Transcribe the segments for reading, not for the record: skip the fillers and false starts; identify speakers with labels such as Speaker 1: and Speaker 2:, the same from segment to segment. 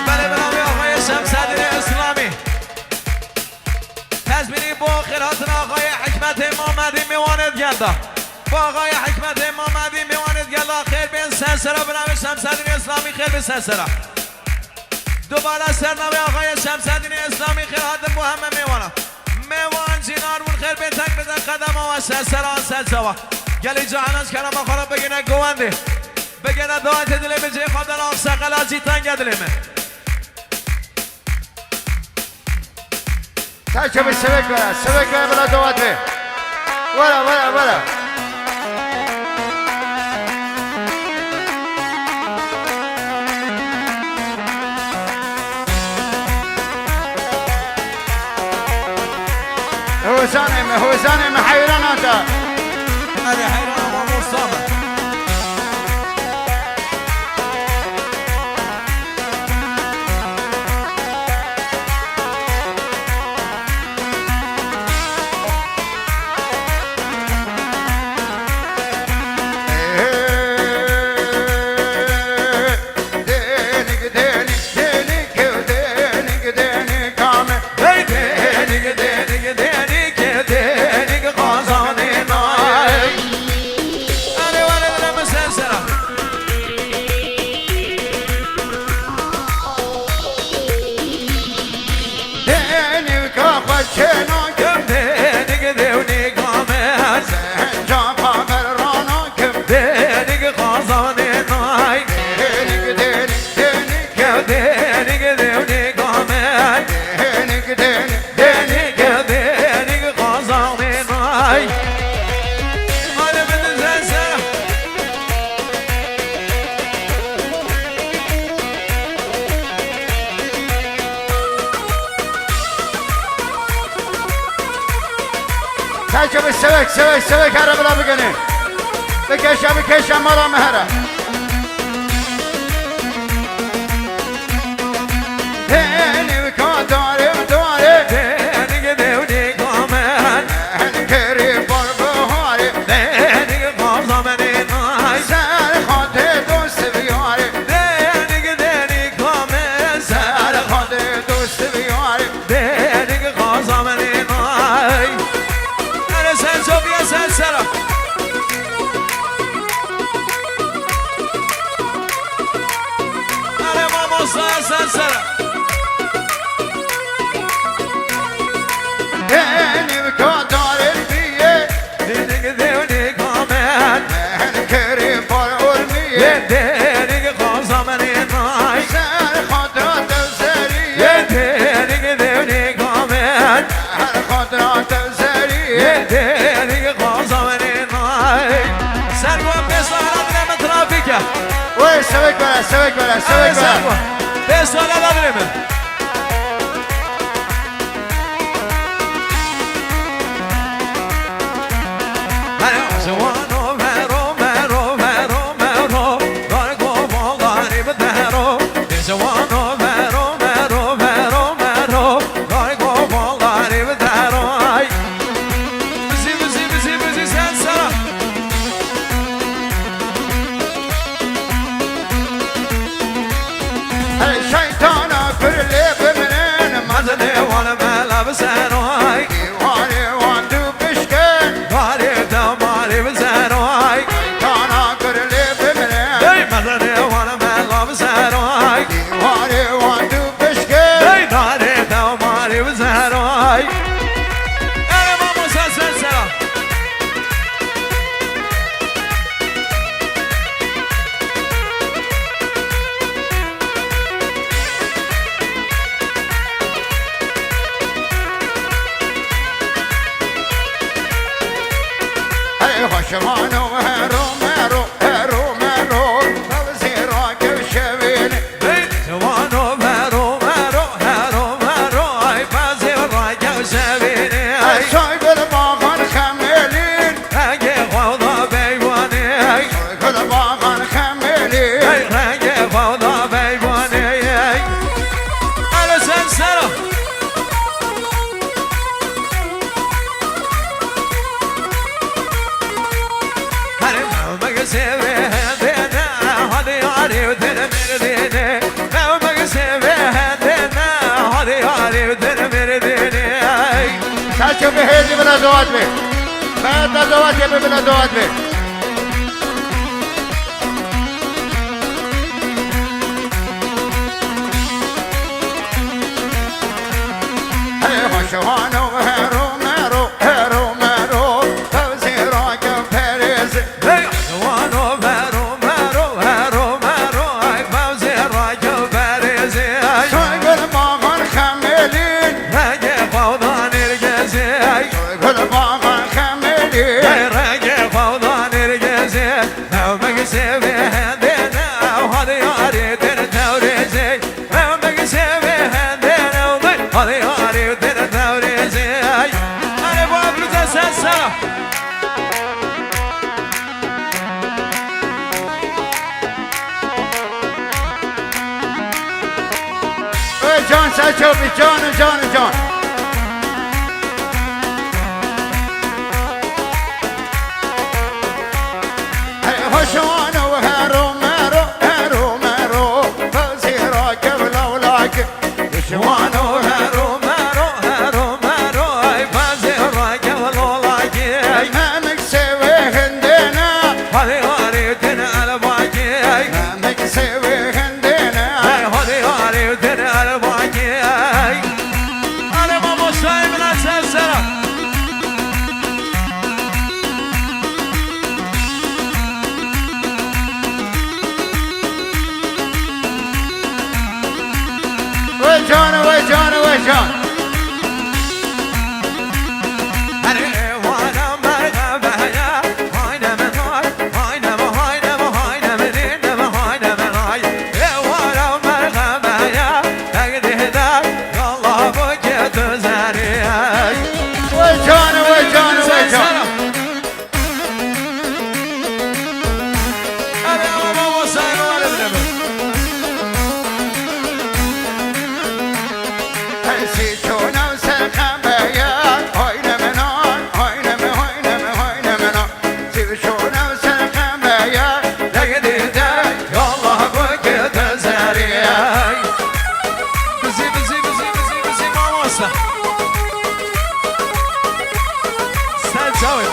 Speaker 1: بله بنامی آقای شمس‌الدین اسلامی تزمینی با خیرات آقای حکمت محمدی میواند گلدا با آقای حکمت محمدی میواند گلدا خیر بین سرسرا بنامی شمس‌الدین اسلامی خیر بین سرسرا دوباره سرنامی آقای شمس‌الدین اسلامی خیرات محمد میواند میوان جینار بون خیر بین تک بزن قدم و سرسرا سرسوا گلی جهانش کلام آخرا بگینه گوانده بگینه دعایت دلیم جه خودن آف سقل از جیتنگ دلیم
Speaker 2: تاچه به سبک بره بلا دعایت به ورا هوزاني محيران انت
Speaker 1: هذه حيران ابو مصطفى
Speaker 2: تاچه سوک هره بلا بگنه بکشم مالا مهره هنی بکا داره هنی دیونی کامن هنی کری بار بهاره هنی قابضا منی نای سر خود دوست بیاره هنی کامن سر خود دوست بیاره هنی قابضا منی نای
Speaker 1: Sofia Sansara Ale vamos a Sansara
Speaker 2: Heni kadar elbiye Dini devni kamen Heni keri par olmiye
Speaker 1: Deni kazameni nay
Speaker 2: Ser khadra tevzeriye
Speaker 1: Deni devni kamen
Speaker 2: Her khadra tevzeriye Oy sevek bere
Speaker 1: Beş sonra alabilir mi?
Speaker 2: Şamano hero mero Bavzira kevşevini
Speaker 1: yari ودن مرديني لو مقسم هدنا هذه ياري ودن مرديني
Speaker 2: سالشو بهيدي بلا دوات بي بلا دوات يبي بلا دوات بي شوانو هرو مرو هرو مرو فوزي راكب فريزي
Speaker 1: شوانو هرو مرو هرو مرو اي فوزي راكب فريزي
Speaker 2: شوق الباغر خميلين
Speaker 1: رجع فوضان الجزي
Speaker 2: شوق الباغر خميلين
Speaker 1: رجع فوضان الجزي لو مقسم هدنا وهذا ياري دن توريزي لو مقسم هدنا وهذا ياري دن توريزي انا بابلو تسلسل
Speaker 2: جان سالشو بي جان جان جان شوانو هرو مرو هرو مرو فوزي راكب لولاك شوانو
Speaker 1: هرو مرو هرو مرو اي فازي راكب لولاكي
Speaker 2: مامك سوي هندنا
Speaker 1: هذه ياري دن الباكي
Speaker 2: مامك سوي هندنا
Speaker 1: هذه ياري دن الباكي انا ما مصايب من السلسله
Speaker 2: وجان وجان وجان
Speaker 1: وانا مرغبه يا هاينا من هاي هاينا من هاينا من هاينا من هاينا من هاينا من هاي وانا مرغبه يا تقدي هداك يالله بوجه تزاري
Speaker 2: وجان وجان وجان
Speaker 1: انا ما وصل ولا بنبه
Speaker 2: سيشونا وسلخبه يا هاينا من هاي هاينا من هاينا من هاينا من هاي سيشونا وسلخبه يا
Speaker 1: تقدي هداك يالله بوجه تزاري بزي بزي بزي بزي بزي ما وصل سلسوي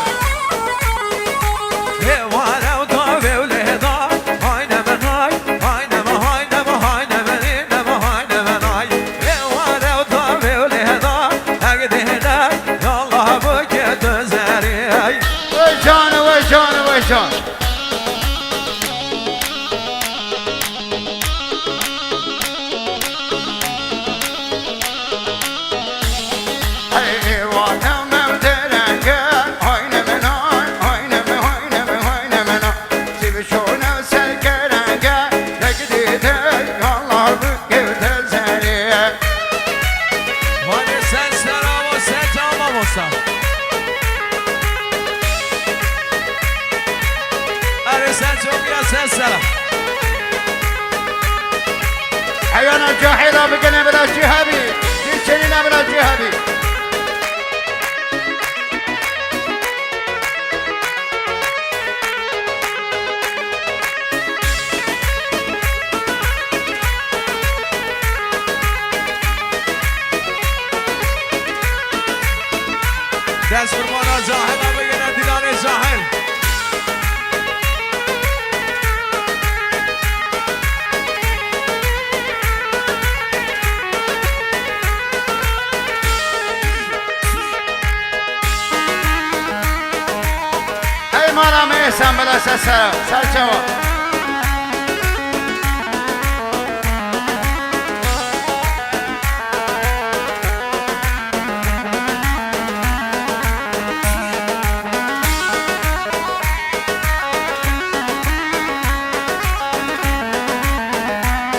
Speaker 1: وانا وطوبي ولهضا هاينا من هاي هاينا من هاينا من هاينا من هاينا من هاينا من هاي وانا وطوبي ولهضا اقدي هناك يالله بوجه تزاري
Speaker 2: وجان وجان وجان وانا مودلك هاينا من هاي هاينا من هاينا من هاينا من هاي سيبشونا وسلكلك تجديدك الله بك وتزاري
Speaker 1: وانا سلسلة وسلسلة وموسى انا سلسلة ويا سلسلة
Speaker 2: حيانا الجاحظة بقنا بلا جهبي تشيلنا بلا جهبي
Speaker 1: دست فرمانا زاهد بگیرن دیدان زاهد
Speaker 2: اي مالا ميسان بلا سلسلة سلسلة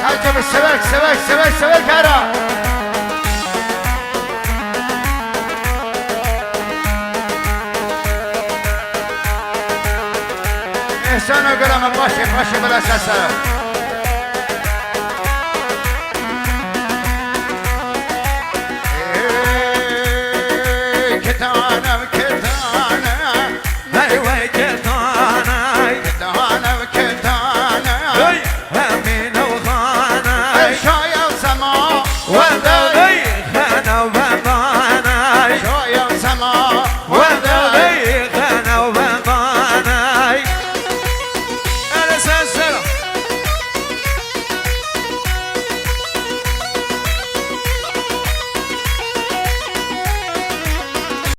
Speaker 2: عجب السبك سبك سبك سبك هرا احسان وقلم باشي باشي بلا سلسلة